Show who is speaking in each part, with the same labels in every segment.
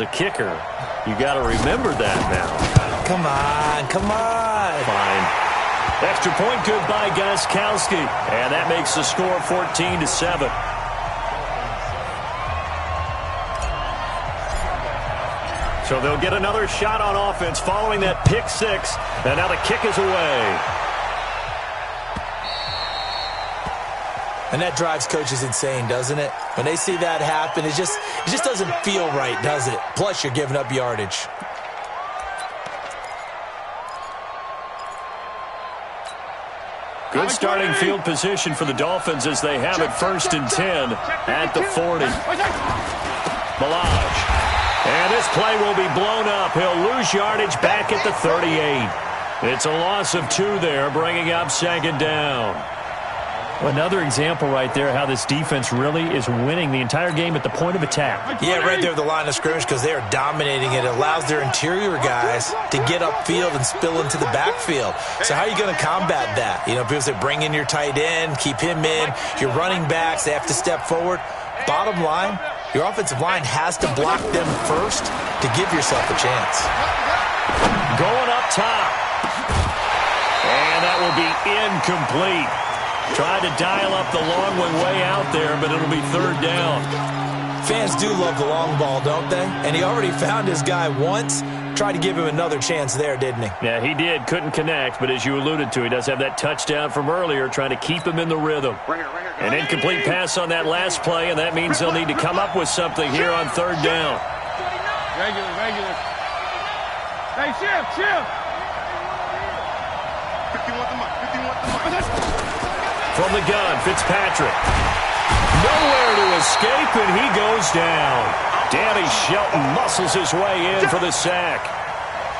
Speaker 1: The kicker, you got to remember that now.
Speaker 2: Come on, come on.
Speaker 1: Fine. Extra point good by Gostkowski. And that makes the score 14-7. So they'll get another shot on offense following that pick six. And now the kick is away.
Speaker 2: And that drives coaches insane, doesn't it? When they see that happen, it just doesn't feel right, does it? Plus, you're giving up yardage.
Speaker 1: Good starting field position for the Dolphins as they have it 1st and 10 at the 40. Milage. And this play will be blown up. He'll lose yardage back at the 38. It's a loss of 2 there, bringing up 2nd down. Another example right there how this defense really is winning the entire game at the point of attack.
Speaker 2: Yeah, right there at the line of scrimmage because they are dominating it. It allows their interior guys to get upfield and spill into the backfield. So how are you going to combat that? You know, people say bring in your tight end, keep him in. Your running backs, they have to step forward. Bottom line, your offensive line has to block them first to give yourself a chance.
Speaker 1: Going up top. And that will be incomplete. Tried to dial up the long one way out there, but it'll be 3rd down.
Speaker 2: Fans do love the long ball, don't they? And he already found his guy once. Tried to give him another chance there, didn't he?
Speaker 1: Yeah, he did. Couldn't connect, but as you alluded to, he does have that touchdown from earlier, trying to keep him in the rhythm. An incomplete pass on that last play, and that means they'll need to come up with something here on 3rd down.
Speaker 3: Regular. Hey, Chip. 51 the mic.
Speaker 1: From the gun, Fitzpatrick. Nowhere to escape, and he goes down. Danny Shelton muscles his way in for the sack.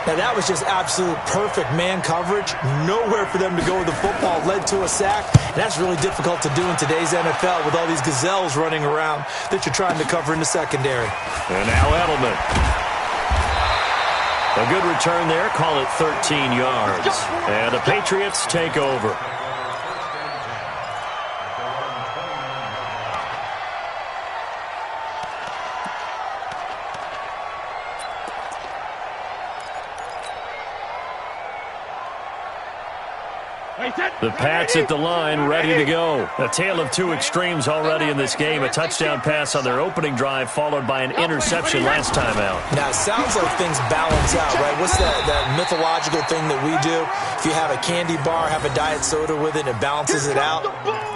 Speaker 2: Now, that was just absolute perfect man coverage. Nowhere for them to go with the football. Led to a sack. And that's really difficult to do in today's NFL with all these gazelles running around that you're trying to cover in the secondary.
Speaker 1: And now Edelman. A good return there. Call it 13 yards. And the Patriots take over. The Pats at the line, ready to go. A tale of 2 extremes already in this game. A touchdown pass on their opening drive, followed by an interception last time out.
Speaker 2: Now, it sounds like things balance out, right? What's that mythological thing that we do? If you have a candy bar, have a diet soda with it, it balances it out.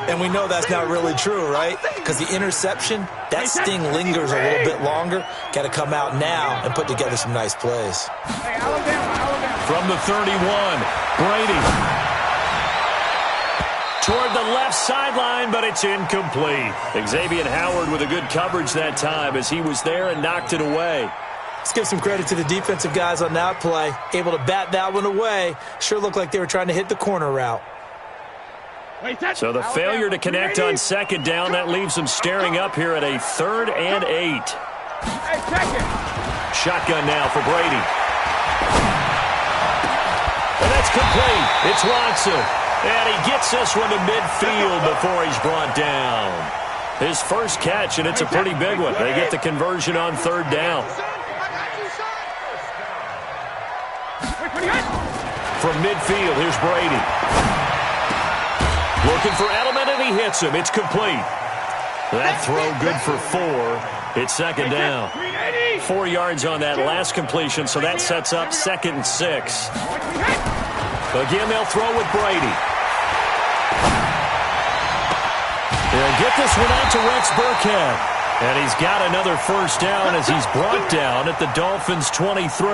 Speaker 2: And we know that's not really true, right? Because the interception, that sting lingers a little bit longer. Got to come out now and put together some nice plays.
Speaker 1: From the 31, Brady. Toward the left sideline, but it's incomplete. Xavier Howard with a good coverage that time as he was there and knocked it away.
Speaker 2: Let's give some credit to the defensive guys on that play. Able to bat that one away. Sure looked like they were trying to hit the corner route.
Speaker 1: So the failure to connect on 2nd down, that leaves them staring up here at a 3rd and 8. Shotgun now for Brady. And that's complete. It's Watson. And he gets this one to midfield before he's brought down. His first catch, and it's a pretty big one. They get the conversion on 3rd down. From midfield, here's Brady. Looking for Edelman, and he hits him. It's complete. That throw good for 4. It's 2nd down. 4 yards on that last completion, so that sets up 2nd and 6. Again, they'll throw with Brady. They'll get this one out to Rex Burkhead. And he's got another 1st down as he's brought down at the Dolphins' 23.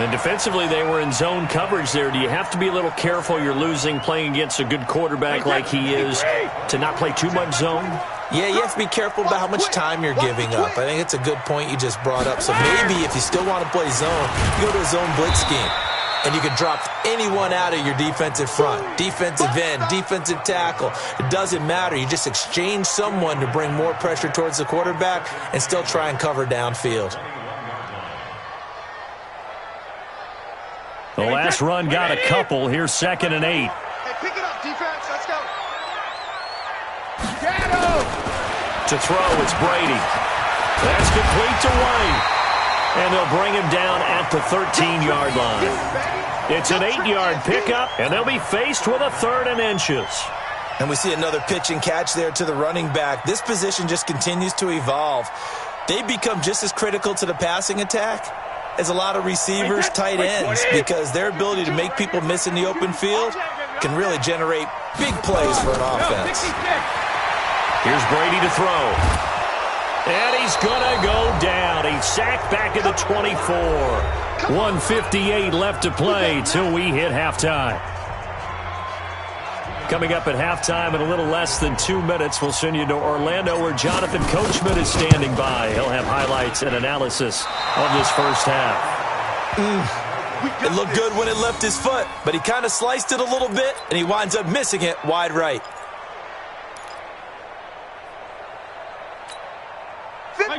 Speaker 1: And defensively, they were in zone coverage there. Do you have to be a little careful? You're losing playing against a good quarterback like he is to not play too much zone?
Speaker 2: Yeah, you have to be careful about how much time you're giving up. I think it's a good point you just brought up. So maybe if you still want to play zone, you go to a zone blitz scheme. And you can drop anyone out of your defensive front, defensive end, defensive tackle. It doesn't matter. You just exchange someone to bring more pressure towards the quarterback and still try and cover downfield.
Speaker 1: The last run got a couple. Here's 2nd and 8.
Speaker 3: Hey, pick it up, defense. Let's go.
Speaker 1: To throw, it's Brady. That's complete to White. And they'll bring him down at the 13-yard line. It's an 8-yard pickup, and they'll be faced with a 3rd and inches.
Speaker 2: And we see another pitch and catch there to the running back. This position just continues to evolve. They become just as critical to the passing attack as a lot of receivers, tight ends, because their ability to make people miss in the open field can really generate big plays for an offense.
Speaker 1: Here's Brady to throw. And he's going to go down. He's sacked back at the 24. 1:58 left to play till we hit halftime. Coming up at halftime in a little less than 2 minutes, we'll send you to Orlando where Jonathan Coachman is standing by. He'll have highlights and analysis of this first half.
Speaker 2: It looked good when it left his foot, but he kind of sliced it a little bit, and he winds up missing it wide right.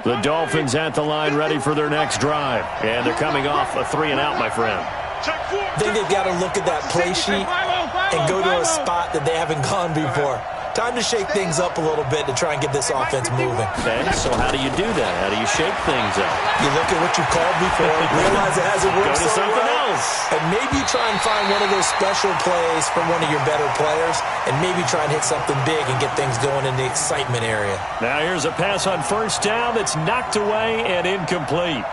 Speaker 1: The Dolphins at the line ready for their next drive. And they're coming off a 3-and-out, my friend.
Speaker 2: I think they've got to look at that play sheet and go to a spot that they haven't gone before. Time to shake things up a little bit to try and get this offense moving.
Speaker 1: Okay, so how do you do that? How do you shake things up?
Speaker 2: You look at what you called before, realize it hasn't worked
Speaker 1: Go to something else.
Speaker 2: and maybe try and find one of those special plays from one of your better players, and maybe try and hit something big and get things going in the excitement area.
Speaker 1: Now here's a pass on first down that's knocked away and incomplete.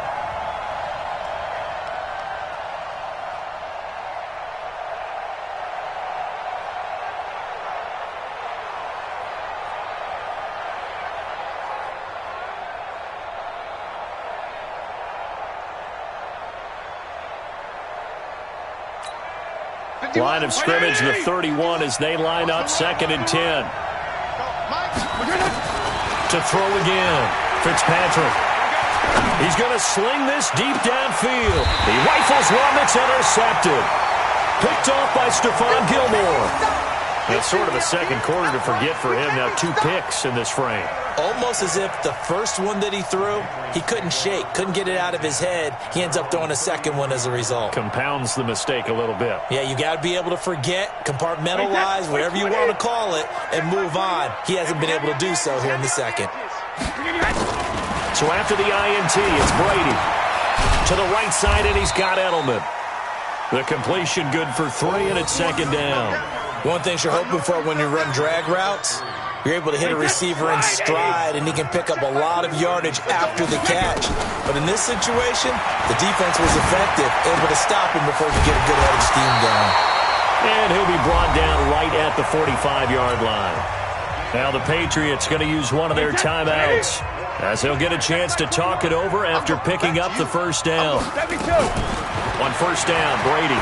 Speaker 1: Line of scrimmage, the 31 as they line up 2nd and 10. To throw again. Fitzpatrick. He's going to sling this deep downfield. He rifles one that's intercepted. Picked off by Stephon Gilmore. It's sort of a second quarter to forget for him. Now 2 picks in this frame.
Speaker 2: Almost as if the first one that he threw, he couldn't shake, couldn't get it out of his head. He ends up throwing a second one as a result.
Speaker 1: Compounds the mistake a little bit.
Speaker 2: Yeah, you got to be able to forget, compartmentalize, whatever you want to call it, and move on. He hasn't been able to do so here in the second.
Speaker 1: So after the INT, it's Brady. To the right side, and he's got Edelman. The completion good for 3, and it's 2nd down.
Speaker 2: One thing you're hoping for when you run drag routes, you're able to hit a receiver in stride, and he can pick up a lot of yardage after the catch. But in this situation, the defense was effective, able to stop him before he could get a good head of steam going.
Speaker 1: And he'll be brought down right at the 45-yard line. Now the Patriots going to use one of their timeouts as they'll get a chance to talk it over after picking up the first down. On first down, Brady.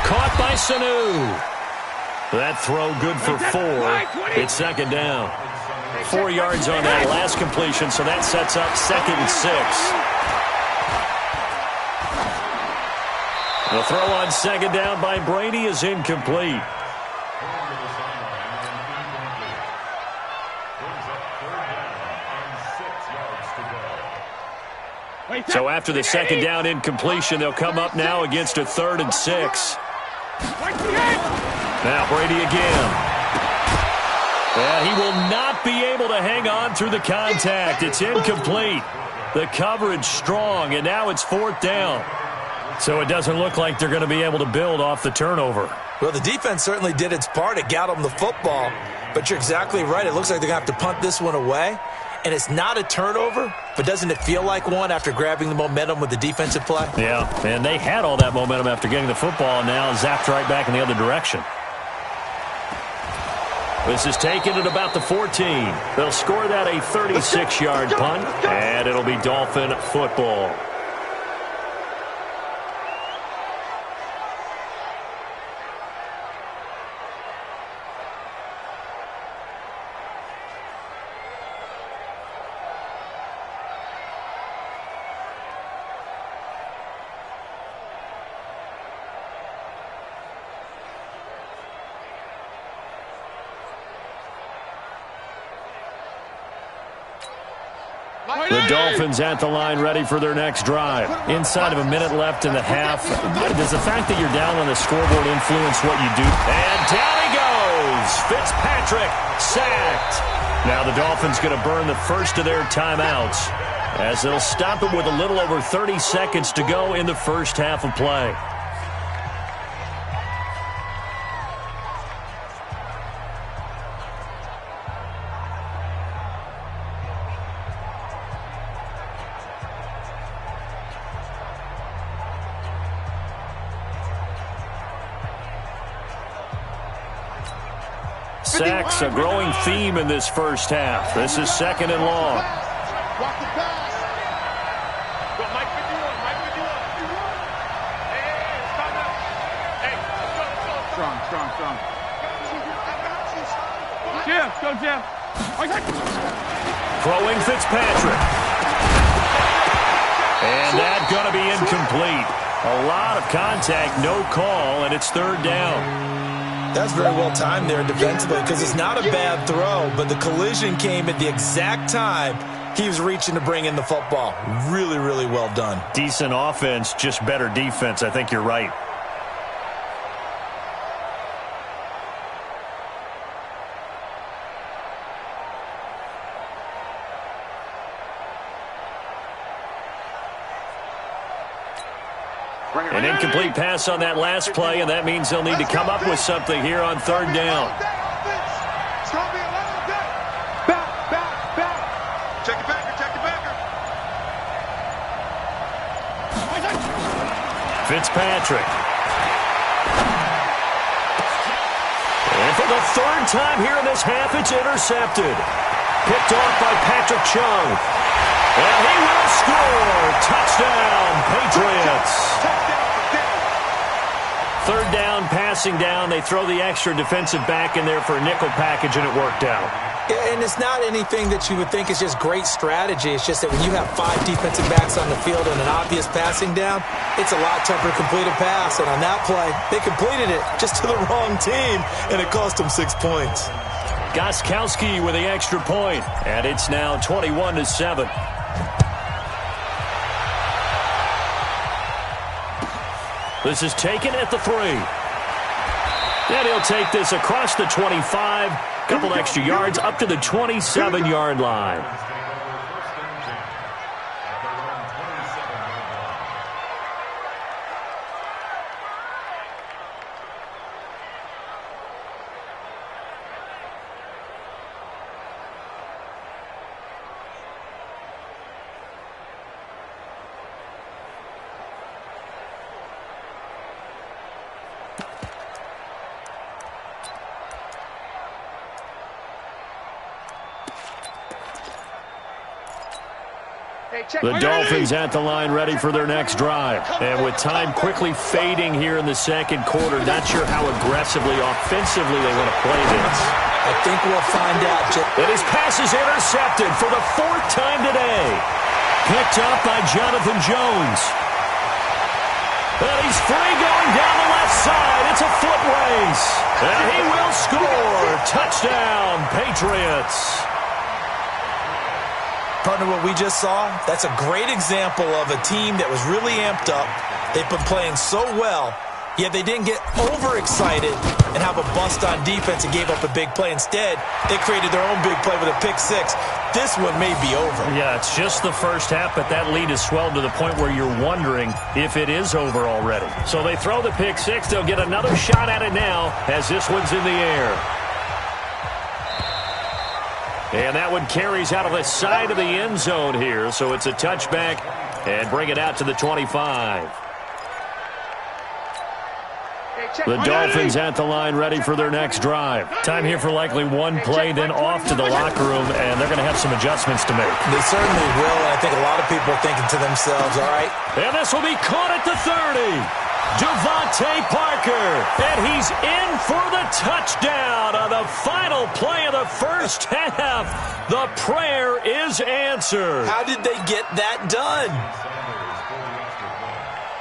Speaker 1: Caught by Sanu. That throw good for 4. It's 2nd down. 4 yards on that last completion, so that sets up 2nd and 6. The throw on 2nd down by Brady is incomplete. So after the 2nd down incompletion, they'll come up now against a 3rd and 6. Now Brady again. Yeah, he will not be able to hang on through the contact. It's incomplete. The coverage strong, and now it's 4th down. So it doesn't look like they're going to be able to build off the turnover.
Speaker 2: Well, the defense certainly did its part. It got them the football. But you're exactly right. It looks like they're going to have to punt this one away. And it's not a turnover, but doesn't it feel like one after grabbing the momentum with the defensive play?
Speaker 1: Yeah, and they had all that momentum after getting the football, and now zapped right back in the other direction. This is taken at about the 14. They'll score that a 36-yard punt, and it'll be Dolphin football. The Dolphins at the line ready for their next drive. Inside of a minute left in the half. Does the fact that you're down on the scoreboard influence what you do? And down he goes. Fitzpatrick sacked. Now the Dolphins going to burn the first of their timeouts as they'll stop it with a little over 30 seconds to go in the first half of play. Sacks, a growing theme in this first half. This is second and long.
Speaker 3: Strong. Jeff, go Jeff.
Speaker 1: Throwing Fitzpatrick. And that's going to be incomplete. A lot of contact, no call, and it's third down.
Speaker 2: That's very well timed there defensively because it's not a bad throw, but the collision came at the exact time he was reaching to bring in the football. Really, really well done.
Speaker 1: Decent offense, just better defense. I think you're right. An incomplete pass on that last play, and that means they'll need to come up with something here on third down.
Speaker 3: Check it backer.
Speaker 1: Fitzpatrick. And for the third time here in this half, it's intercepted. Picked off by Patrick Chung. And he will score. Touchdown, Patriots. Third down, passing down. They throw the extra defensive back in there for a nickel package, and it worked out.
Speaker 2: And it's not anything that you would think is just great strategy. It's just that when you have 5 defensive backs on the field and an obvious passing down, it's a lot tougher to complete a pass. And on that play, they completed it just to the wrong team, and it cost them 6 points.
Speaker 1: Gostkowski with the extra point, and it's now 21-7. This is taken at the 3. And he'll take this across the 25. Couple extra yards up to the 27-yard line. The Dolphins at the line ready for their next drive. And with time quickly fading here in the second quarter, not sure how aggressively, offensively they want to play this.
Speaker 2: I think we'll find out.
Speaker 1: And his pass is intercepted for the 4th time today. Picked up by Jonathan Jones. And he's free going down the left side. It's a foot race. And he will score. Touchdown, Patriots.
Speaker 2: Partner, what we just saw, that's a great example of a team that was really amped up. They've been playing so well, yet they didn't get overexcited and have a bust on defense and gave up a big play. Instead, they created their own big play with a pick 6. This one may be over.
Speaker 1: Yeah, it's just the first half, but that lead has swelled to the point where you're wondering if it is over already. So they throw the pick 6. They'll get another shot at it now as this one's in the air. And that one carries out of the side of the end zone here. So it's a touchback and bring it out to the 25. The Dolphins at the line ready for their next drive. Time here for likely one play, then off to the locker room, and they're going to have some adjustments to make.
Speaker 2: They certainly will, and I think a lot of people are thinking to themselves, all right.
Speaker 1: And this will be caught at the 30. Devontae Parker, and he's in for the touchdown on the final play of the first half. The prayer is answered.
Speaker 2: How did they get that done?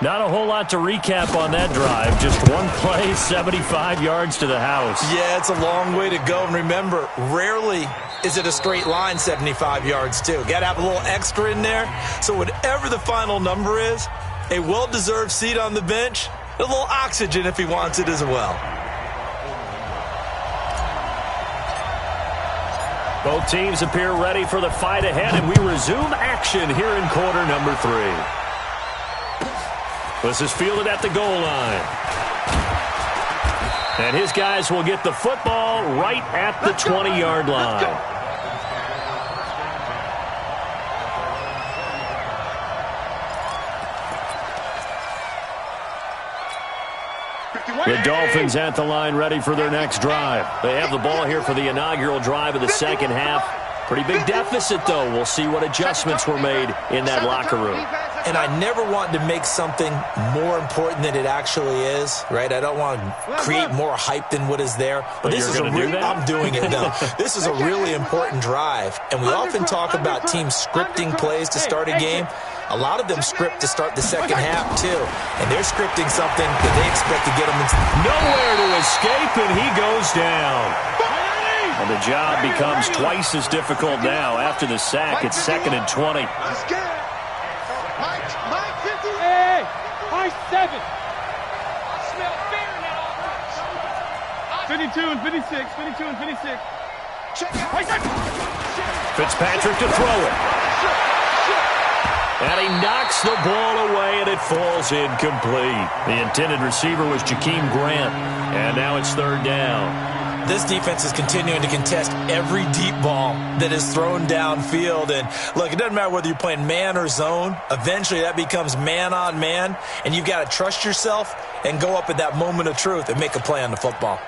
Speaker 1: Not a whole lot to recap on that drive. Just one play, 75 yards to the house.
Speaker 2: Yeah, it's a long way to go. And remember, rarely is it a straight line 75 yards, too. Got to have a little extra in there. So whatever the final number is, a well-deserved seat on the bench, a little oxygen if he wants it as well.
Speaker 1: Both teams appear ready for the fight ahead, and we resume action here in quarter number 3. This is fielded at the goal line. And his guys will get the football right at the 20-yard line. The Dolphins at the line ready for their next drive. They have the ball here for the inaugural drive of the second half. Pretty big deficit, though. We'll see what adjustments were made in that locker room.
Speaker 2: And I never want to make something more important than it actually is, right? I don't want to create more hype than what is there. But this is I'm doing it, though. This is a really important drive. And we often talk about teams scripting plays to start a game. A lot of them script to start the second half, too. And they're scripting something that they expect to get them into.
Speaker 1: Nowhere to escape, and he goes down. And the job becomes twice as difficult now. After the sack, it's 2nd and 20.
Speaker 3: Hey, high 7. I smell fear in that offense. 52 and 56, 52 and 56.
Speaker 1: Fitzpatrick to throw it. And he knocks the ball away, and it falls incomplete. The intended receiver was Jakeem Grant, and now it's 3rd down.
Speaker 2: This defense is continuing to contest every deep ball that is thrown downfield. And, look, it doesn't matter whether you're playing man or zone. Eventually, that becomes man on man, and you've got to trust yourself and go up at that moment of truth and make a play on the football.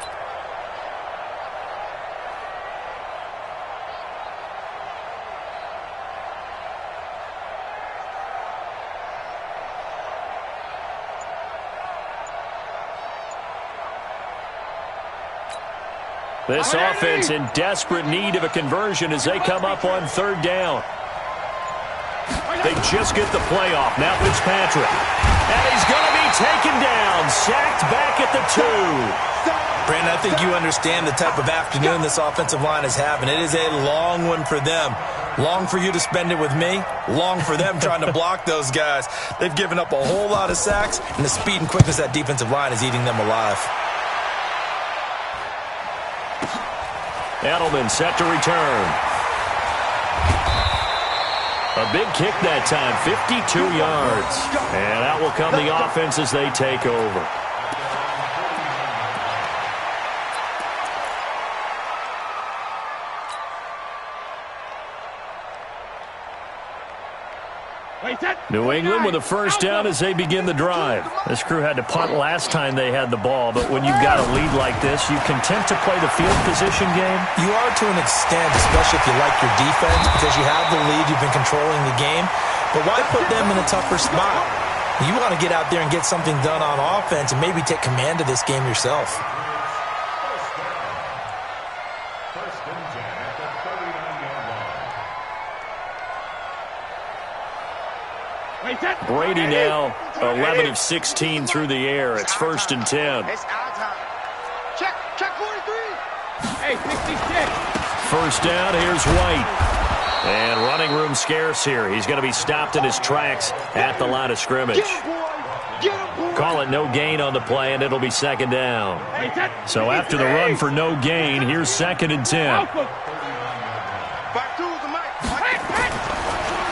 Speaker 1: This offense in desperate need of a conversion as they come up on 3rd down. They just get the play off. Now Fitzpatrick. And he's going to be taken down. Sacked back at the 2.
Speaker 2: Brandon, I think you understand the type of afternoon this offensive line is having. It is a long one for them. Long for you to spend it with me. Long for them trying to block those guys. They've given up a whole lot of sacks, and the speed and quickness of that defensive line is eating them alive.
Speaker 1: Edelman set to return. A big kick that time, 52 yards. And out will come the offense as they take over. New England with a first down as they begin the drive. This crew had to punt last time they had the ball, but when you've got a lead like this, you content to play the field position game?
Speaker 2: You are to an extent, especially if you like your defense, because you have the lead, you've been controlling the game. But why put them in a tougher spot? You want to get out there and get something done on offense and maybe take command of this game yourself.
Speaker 1: Brady now 11 of 16 through the air. It's 1st and 10.
Speaker 3: Check 43. Hey, 66.
Speaker 1: First down, here's White. And running room scarce here. He's going to be stopped in his tracks at the line of scrimmage. Call it no gain on the play, and it'll be 2nd down. So after the run for no gain, here's 2nd and 10.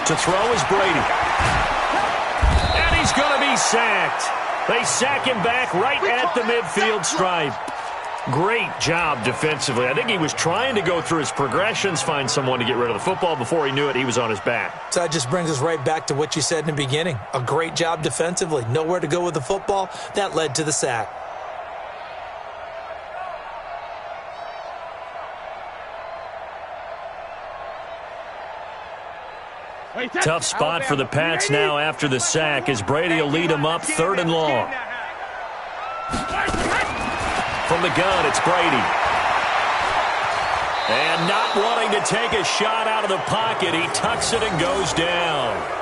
Speaker 1: To throw is Brady. He's going to be sacked. They sack him back right at the midfield stripe. Great job defensively. I think he was trying to go through his progressions, find someone to get rid of the football. Before he knew it, he was on his back.
Speaker 2: So that just brings us right back to what you said in the beginning. A great job defensively. Nowhere to go with the football. That led to the sack.
Speaker 1: Tough spot for the Pats now after the sack as Brady will lead them up 3rd and long. From the gun, it's Brady. And not wanting to take a shot out of the pocket, he tucks it and goes down.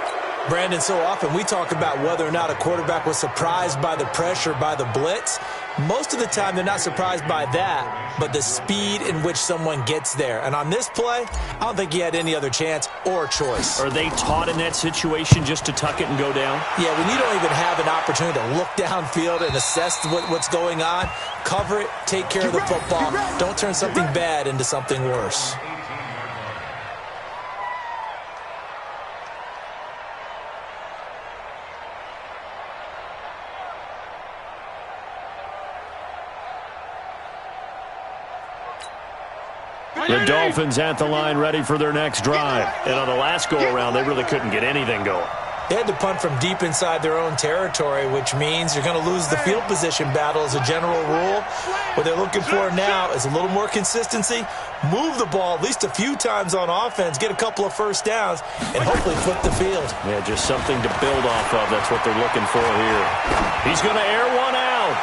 Speaker 2: Brandon, so often we talk about whether or not a quarterback was surprised by the pressure, by the blitz. Most of the time, they're not surprised by that, but the speed in which someone gets there. And on this play, I don't think he had any other chance or choice.
Speaker 1: Are they taught in that situation just to tuck it and go down?
Speaker 2: Yeah, when you don't even have an opportunity to look downfield and assess what's going on, cover it, take care of the football. Don't turn something bad into something worse.
Speaker 1: The Dolphins at the line ready for their next drive. And on the last go-around, they really couldn't get anything going.
Speaker 2: They had to punt from deep inside their own territory, which means you're going to lose the field position battle as a general rule. What they're looking for now is a little more consistency, move the ball at least a few times on offense, get a couple of first downs, and hopefully flip the field.
Speaker 1: Yeah, just something to build off of. That's what they're looking for here. He's going to air one out.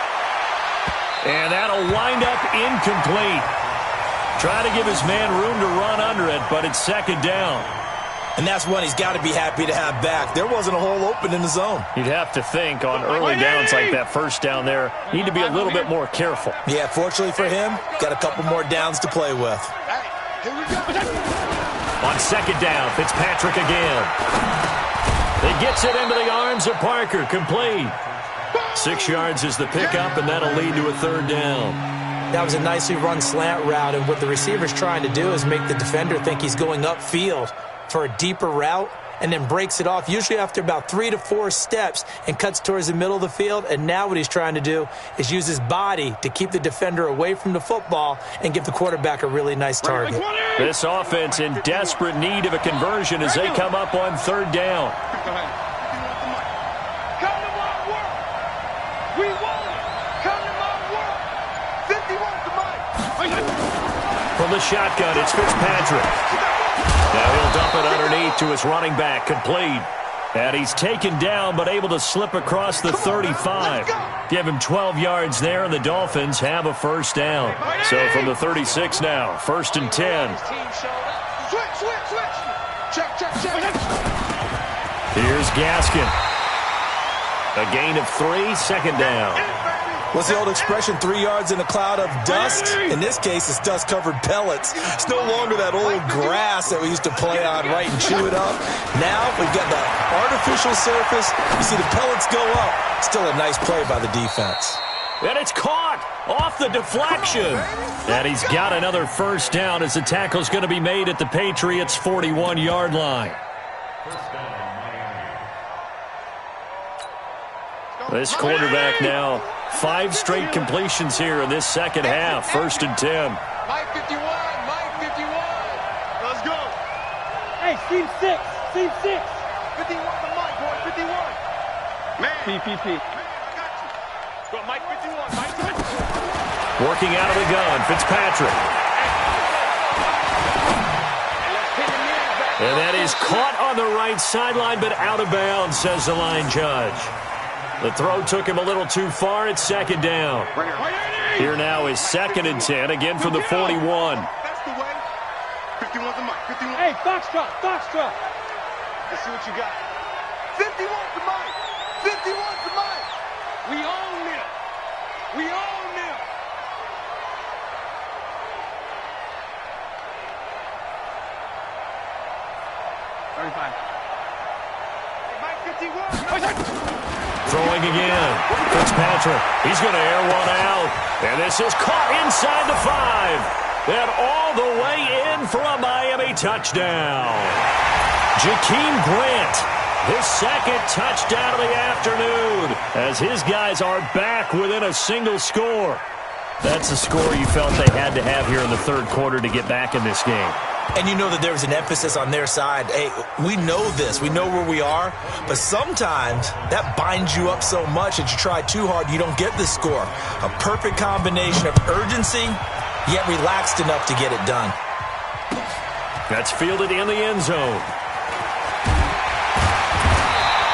Speaker 1: And that'll wind up incomplete. Trying to give his man room to run under it, but it's second down.
Speaker 2: And that's one he's got to be happy to have back. There wasn't a hole open in the zone.
Speaker 1: You'd have to think on early downs like that first down there, need to be a little bit more careful.
Speaker 2: Yeah, fortunately for him, got a couple more downs to play with.
Speaker 1: On second down, Fitzpatrick again. He gets it into the arms of Parker, complete. 6 yards is the pickup, and that'll lead to a third down.
Speaker 2: That was a nicely run slant route, and what the receiver's trying to do is make the defender think he's going upfield for a deeper route, and then breaks it off, usually after about 3 to 4 steps, and cuts towards the middle of the field. And now what he's trying to do is use his body to keep the defender away from the football and give the quarterback a really nice target.
Speaker 1: This offense in desperate need of a conversion as they come up on third down. From the shotgun, it's Fitzpatrick. Now he'll dump it underneath to his running back, complete. And he's taken down, but able to slip across the 35. Give him 12 yards there, and the Dolphins have a first down. So from the 36 now, 1st and 10. Here's Gaskin. A gain of 3, second down.
Speaker 2: What's the old expression, 3 yards in a cloud of dust? In this case, it's dust-covered pellets. It's no longer that old grass that we used to play on, right, and chew it up. Now we've got the artificial surface. You see the pellets go up. Still a nice play by the defense.
Speaker 1: And it's caught off the deflection. And he's got another first down as the tackle's going to be made at the Patriots' 41-yard line. This quarterback now, 5 straight completions here in this second half. 1st and 10.
Speaker 3: Mike 51, Mike 51. Let's go. Hey, Steve 6, Steve 6. 51 to Mike, boy, 51. Man. PPP. Go, Mike 51, Mike 51.
Speaker 1: Working out of the gun, Fitzpatrick. And that is caught on the right sideline, but out of bounds, says the line judge. The throw took him a little too far. It's second down. Here now is 2nd and 10, again from the 41.
Speaker 3: That's the way. 51 to Mike, 51. Hey, Foxtrot, Foxtrot. Let's see what you got. 51 to Mike. 51 to Mike. We own them. We own them. Mike 51.
Speaker 1: Throwing again. Fitzpatrick. He's going to air one out. And this is caught inside the 5. And all the way in for a Miami touchdown. Jakeem Grant, his 2nd touchdown of the afternoon, as his guys are back within a single score. That's the score you felt they had to have here in the 3rd quarter to get back in this game.
Speaker 2: And you know that there was an emphasis on their side. Hey, we know this. We know where we are. But sometimes that binds you up so much that you try too hard, you don't get the score. A perfect combination of urgency, yet relaxed enough to get it done.
Speaker 1: That's fielded in the end zone.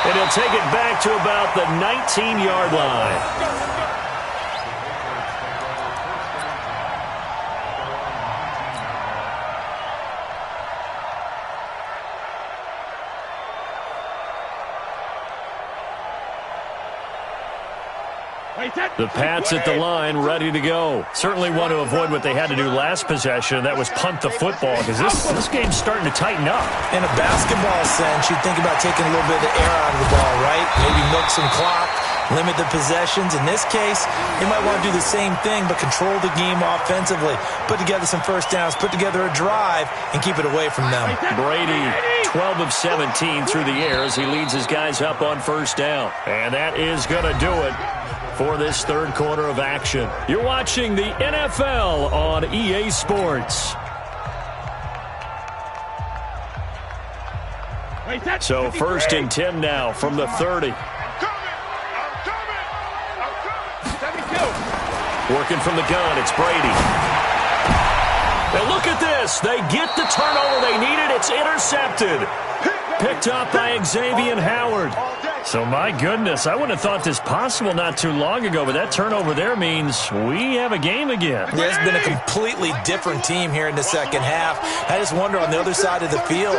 Speaker 1: And he'll take it back to about the 19-yard line. The Pats at the line, ready to go. Certainly want to avoid what they had to do last possession, that was punt the football, because this game's starting to tighten up.
Speaker 2: In a basketball sense, you'd think about taking a little bit of the air out of the ball, right? Maybe milk some clock, limit the possessions. In this case, you might want to do the same thing, but control the game offensively. Put together some first downs, put together a drive, and keep it away from them.
Speaker 1: Brady, 12 of 17 through the air as he leads his guys up on first down. And that is going to do it for this 3rd quarter of action. You're watching the NFL on EA Sports. So 1st and 10 now from the 30. Working from the gun, it's Brady. Now look at this. They get the turnover they needed. It's intercepted. Picked up by Xavier Howard. So, my goodness, I wouldn't have thought this possible not too long ago, but that turnover there means we have a game again.
Speaker 2: Yeah, it's been a completely different team here in the second half. I just wonder on the other side of the field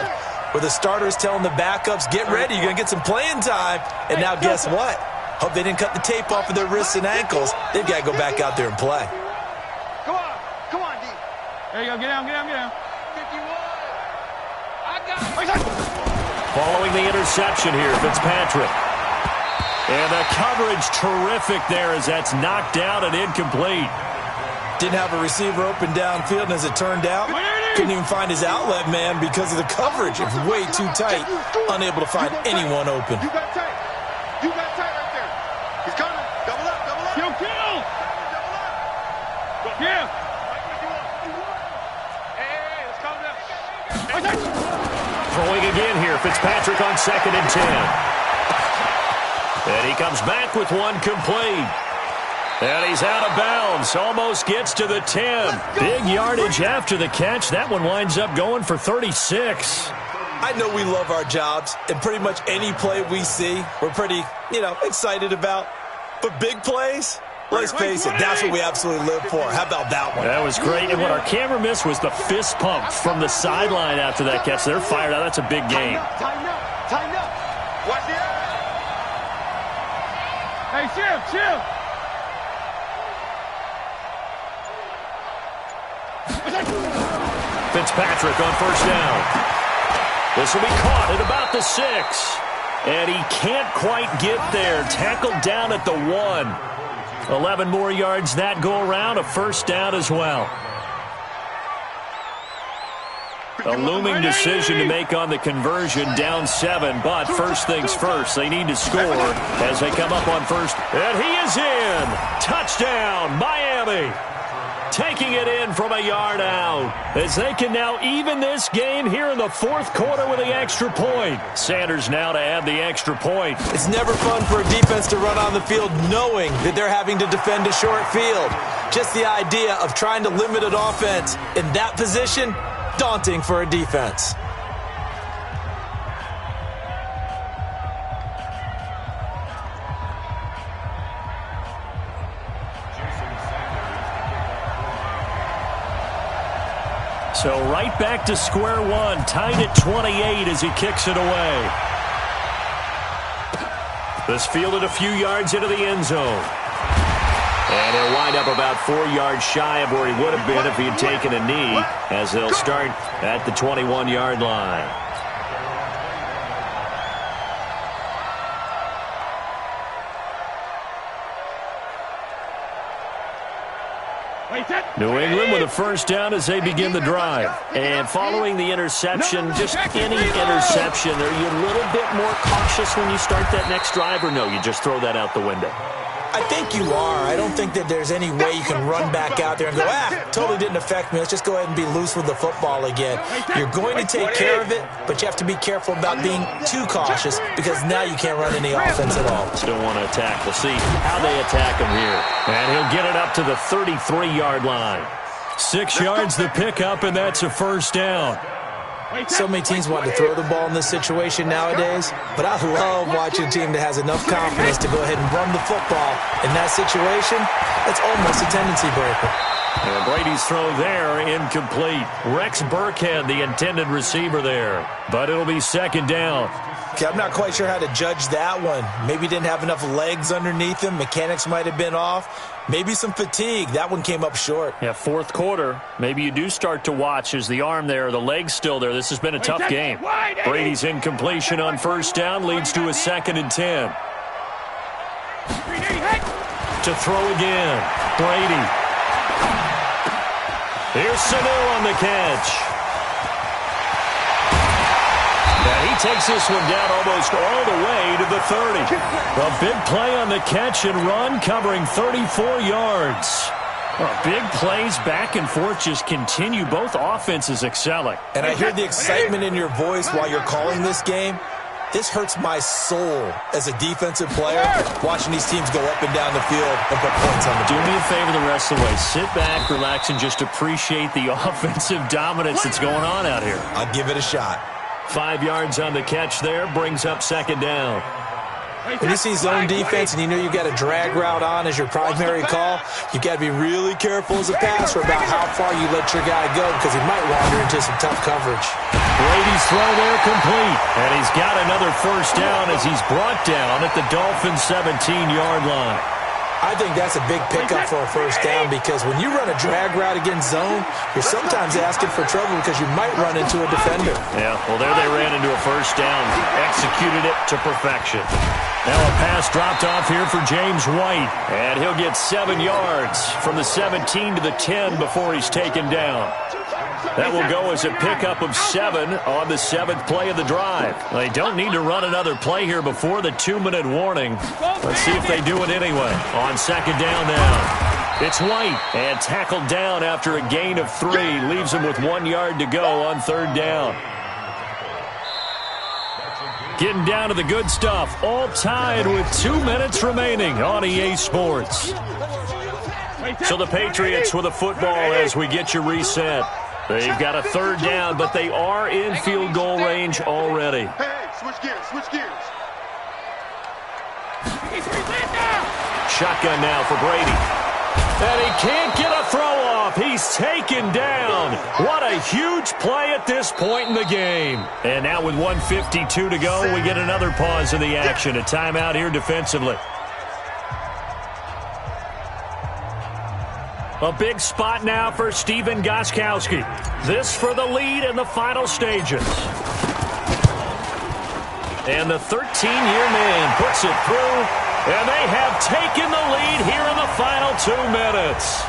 Speaker 2: where the starters telling the backups, get ready, you're going to get some playing time. And now guess what? Hope they didn't cut the tape off of their wrists and ankles. They've got to go back out there and play.
Speaker 3: Come on, D. There you go, get down. 51. I got it.
Speaker 1: Following the interception here, Fitzpatrick. And the coverage terrific there as that's knocked down and incomplete.
Speaker 2: Didn't have a receiver open downfield, and as it turned out, couldn't even find his outlet man because of the coverage. It was way too tight, unable to find anyone open.
Speaker 3: You got tight right there. He's coming. Double up. Kill. Double up. Yeah. Hey, let's calm down.
Speaker 1: Throwing again here, Fitzpatrick on 2nd and 10. And he comes back with one complete. And he's out of bounds. Almost gets to the 10. Big yardage after the catch. That one winds up going for 36.
Speaker 2: I know we love our jobs, and pretty much any play we see, we're pretty, excited about. But big plays, let's face it, that's what we absolutely live for. How about that one?
Speaker 1: That was great. And what our camera missed was the fist pump from the sideline after that catch. They're fired out. That's a big game.
Speaker 3: Tighten up. Watch the eye. Hey, chill.
Speaker 1: Fitzpatrick on 1st down. This will be caught at about the 6. And he can't quite get there. Tackled down at the 1. 11 more yards that go around. A 1st down as well. A looming decision to make on the conversion, down 7. But first things first, they need to score as they come up on 1st. And he is in. Touchdown, Miami. Taking it in from a yard out as they can now even this game here in the 4th quarter with the extra point. Sanders now to add the extra point.
Speaker 2: It's never fun for a defense to run on the field knowing that they're having to defend a short field. Just the idea of trying to limit an offense in that position, daunting for a defense.
Speaker 1: So right back to square one, tied at 28 as he kicks it away. This fielded a few yards into the end zone. And he'll wind up about 4 yards shy of where he would have been if he had taken a knee, as they'll start at the 21-yard line. New England with a 1st down as they begin the drive. And following the interception, just any interception, are you a little bit more cautious when you start that next drive, or no, you just throw that out the window?
Speaker 2: I think you are. I don't think that there's any way you can run back out there and go, totally didn't affect me. Let's just go ahead and be loose with the football again. You're going to take care of it, but you have to be careful about being too cautious because now you can't run any offense at all.
Speaker 1: Still want to attack. We'll see how they attack him here. And he'll get it up to the 33-yard line. 6 yards the pickup, and that's a 1st down.
Speaker 2: So many teams want to throw the ball in this situation nowadays, but I love watching a team that has enough confidence to go ahead and run the football. In that situation, that's almost a tendency breaker.
Speaker 1: And Brady's throw there, incomplete. Rex Burkhead, the intended receiver there. But it'll be 2nd down.
Speaker 2: Okay, I'm not quite sure how to judge that one. Maybe didn't have enough legs underneath him. Mechanics might have been off. Maybe some fatigue. That one came up short.
Speaker 1: Yeah, 4th quarter. Maybe you do start to watch as the arm there, the leg's still there. This has been a tough game. Brady's incompletion on 1st down leads to a 2nd and 10. To throw again. Brady. Here's Sanu on the catch. And he takes this one down almost all the way to the 30. A big play on the catch and run, covering 34 yards. Big plays back and forth just continue. Both offenses excelling.
Speaker 2: And I hear the excitement in your voice while you're calling this game. This hurts my soul as a defensive player, watching these teams go up and down the field and put points on the board.
Speaker 1: Do me a favor the rest of the way. Sit back, relax, and just appreciate the offensive dominance that's going on out here.
Speaker 2: I'll give it a shot.
Speaker 1: 5 yards on the catch there, brings up second down.
Speaker 2: When you see zone defense and you know you got a drag route on as your primary call, you got to be really careful as a passer about how far you let your guy go because he might wander into some tough coverage.
Speaker 1: Brady's throw there complete, and he's got another first down as he's brought down at the Dolphins' 17-yard line.
Speaker 2: I think that's a big pickup for a first down because when you run a drag route against zone, you're sometimes asking for trouble because you might run into a defender.
Speaker 1: Yeah, well, there they ran into a first down. Executed it to perfection. Now a pass dropped off here for James White, and he'll get 7 yards from the 17 to the 10 before he's taken down. That will go as a pickup of 7 on the 7th play of the drive. They don't need to run another play here before the 2-minute warning. Let's see if they do it anyway. On second down now, it's White, and tackled down after a gain of 3. Leaves him with 1 yard to go on third down. Getting down to the good stuff. All tied with 2 minutes remaining on EA Sports. So the Patriots with a football as we get you reset. They've got a third down, but they are in field goal range already.
Speaker 3: Hey, switch gears, switch gears.
Speaker 1: Shotgun now for Brady. And he can't get a throw off. He's taken down. What a huge play at this point in the game. And now with 1:52 to go, we get another pause in the action. A timeout here defensively. A big spot now for Steven Gostkowski. This for the lead in the final stages. And the 13-year man puts it through, and they have taken the lead here in the final 2 minutes.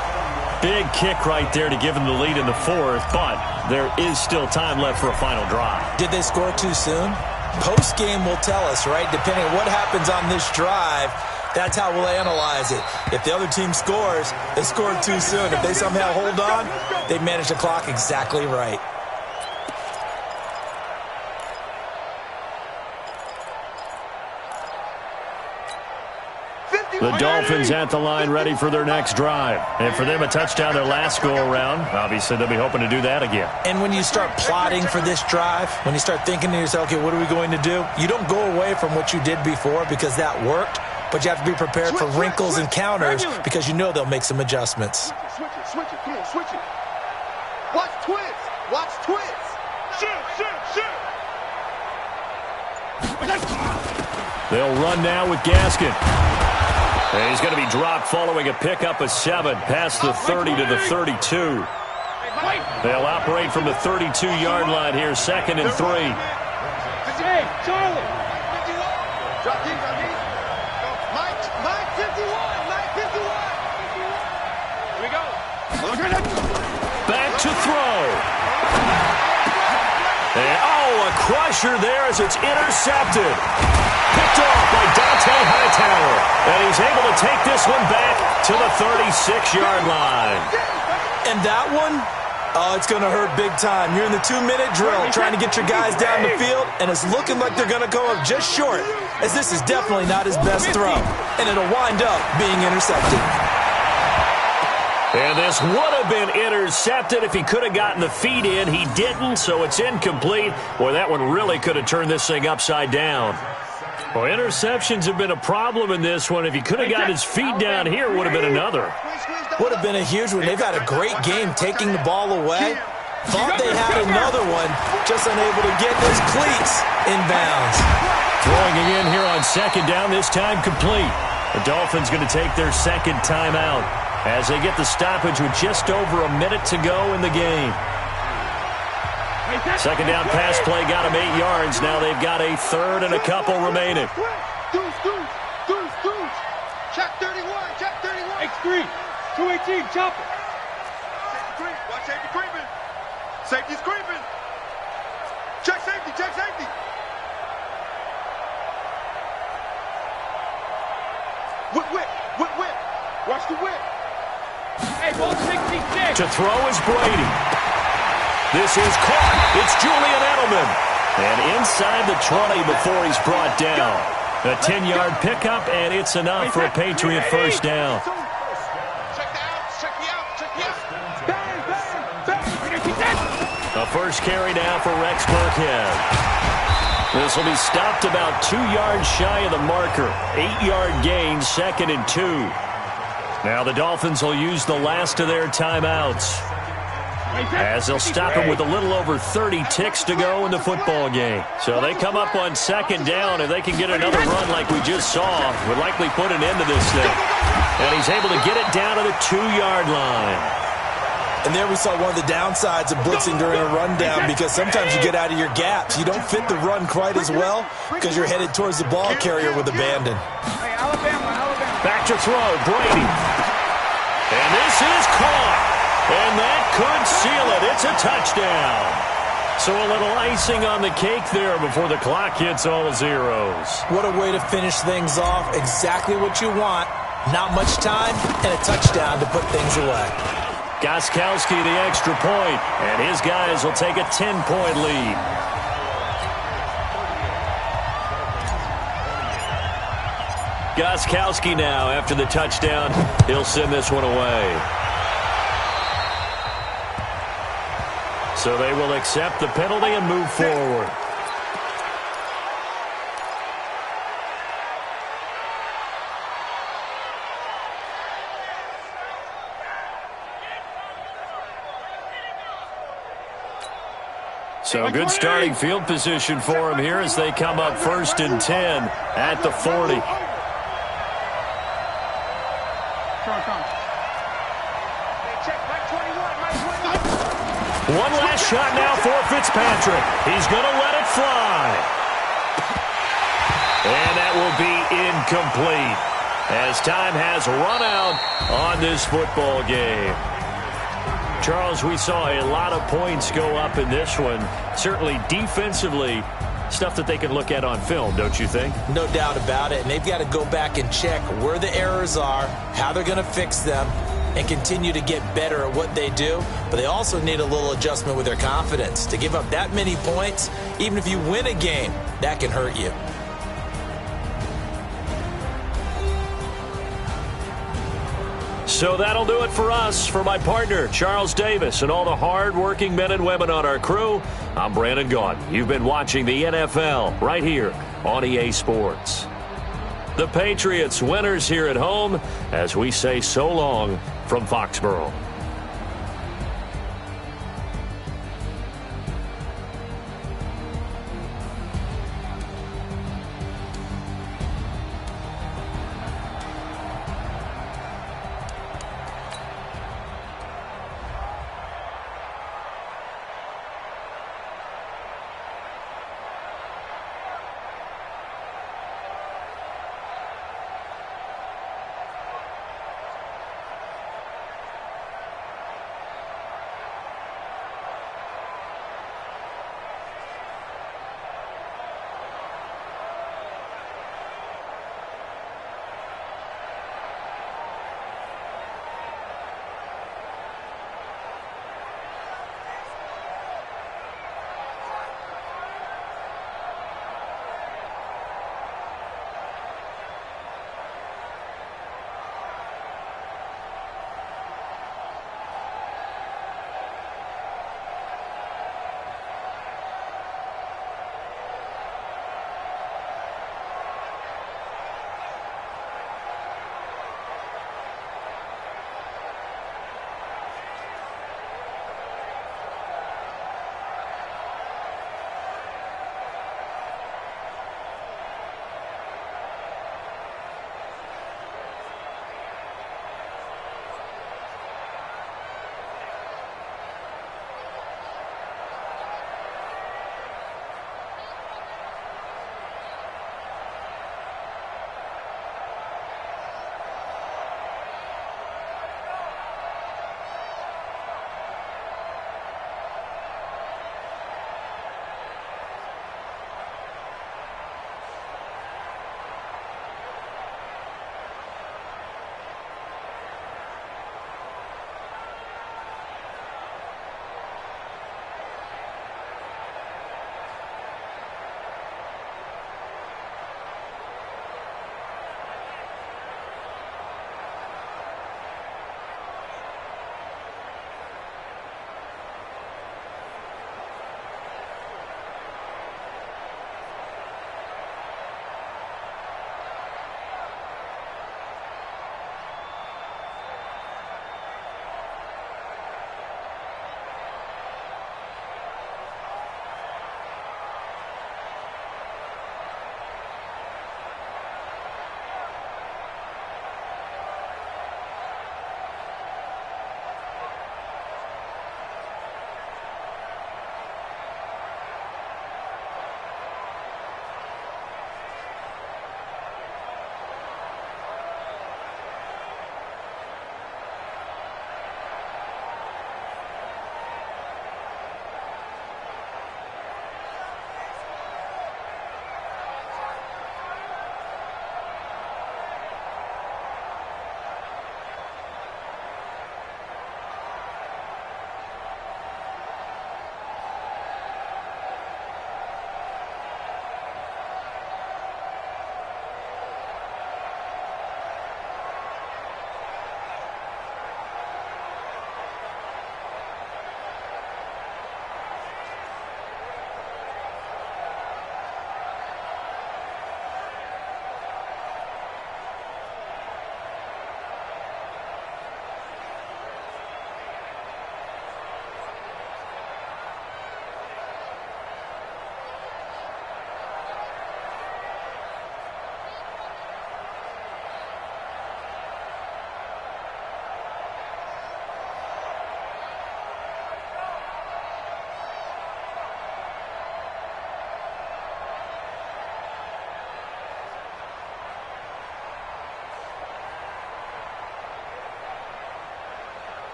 Speaker 1: Big kick right there to give them the lead in the fourth, but there is still time left for a final drive.
Speaker 2: Did they score too soon? Post-game will tell us, right? Depending on what happens on this drive, that's how we'll analyze it. If the other team scores, they scored too soon. If they somehow hold on, they managed the clock exactly right.
Speaker 1: The Dolphins at the line ready for their next drive. And for them, a touchdown their last go-around. Obviously, they'll be hoping to do that again.
Speaker 2: And when you start plotting for this drive, when you start thinking to yourself, okay, what are we going to do? You don't go away from what you did before because that worked, but you have to be prepared for wrinkles and counters because you know they'll make some adjustments.
Speaker 3: Switch it, come on, switch it. Watch twist, watch twist. Shoot.
Speaker 1: They'll run now with Gaskin. And he's going to be dropped following a pickup of 7 past the 30 to the 32. They'll operate from the 32-yard line here, 2nd and 3.
Speaker 3: Hey, Charlie. Drop deep. Mike 51. Here we go.
Speaker 1: Back to throw. And, a crusher there as it's intercepted. Picked off by Dante Hightower. And he's able to take this one back to the 36-yard line.
Speaker 2: And that one, it's going to hurt big time. You're in the 2-minute drill trying to get your guys down the field, and it's looking like they're going to go up just short, as this is definitely not his best throw. And it'll wind up being intercepted.
Speaker 1: And this would have been intercepted if he could have gotten the feet in. He didn't, so it's incomplete. Boy, that one really could have turned this thing upside down. Well, interceptions have been a problem in this one. If he could have got his feet down here, it would have been another.
Speaker 2: Would have been a huge one. They've had a great game taking the ball away. Thought they had another one, just unable to get those cleats in bounds.
Speaker 1: Throwing again here on second down, this time complete. The Dolphins going to take their second timeout as they get the stoppage with just over a minute to go in the game. Second down pass play got them 8 yards. Now they've got a third and a couple remaining.
Speaker 3: Deuce. Check 31. X3. 218. Chop it. Watch safety creeping. Safety's creeping. Check safety. Whip. Watch the whip. Hey, ball 66.
Speaker 1: To throw is Brady. This is caught. It's Julian Edelman. And inside the 20 before he's brought down. A 10-yard pickup, and it's enough for a Patriot first down. A first carry now for Rex Burkhead. This will be stopped about 2 yards shy of the marker. 8-yard gain, 2nd and 2. Now the Dolphins will use the last of their timeouts, as they'll stop him with a little over 30 ticks to go in the football game. So they come up on 2nd down. If they can get another run like we just saw, would likely put an end to this thing. And he's able to get it down to the 2-yard line.
Speaker 2: And there we saw one of the downsides of blitzing during a rundown, because sometimes you get out of your gaps. You don't fit the run quite as well because you're headed towards the ball carrier with abandon.
Speaker 1: Back to throw, Brady. And this is caught. And that could seal it. It's a touchdown. So a little icing on the cake there before the clock hits all zeros.
Speaker 2: What a way to finish things off. Exactly what you want. Not much time and a touchdown to put things away.
Speaker 1: Gostkowski the extra point, and his guys will take a 10-point lead. Gostkowski now, after the touchdown, he'll send this one away. So they will accept the penalty and move forward. So good starting field position for him here as they come up 1st and 10 at the 40. One last shot now for Fitzpatrick. He's going to let it fly. And that will be incomplete as time has run out on this football game. Charles, we saw a lot of points go up in this one. Certainly defensively, stuff that they can look at on film, don't you think?
Speaker 2: No doubt about it. And they've got to go back and check where the errors are, how they're going to fix them, and continue to get better at what they do. But they also need a little adjustment with their confidence. To give up that many points, even if you win a game, that can hurt you.
Speaker 1: So that'll do it for us. For my partner, Charles Davis, and all the hard-working men and women on our crew, I'm Brandon Gaudin. You've been watching the NFL right here on EA Sports. The Patriots winners here at home as we say so long from Foxborough.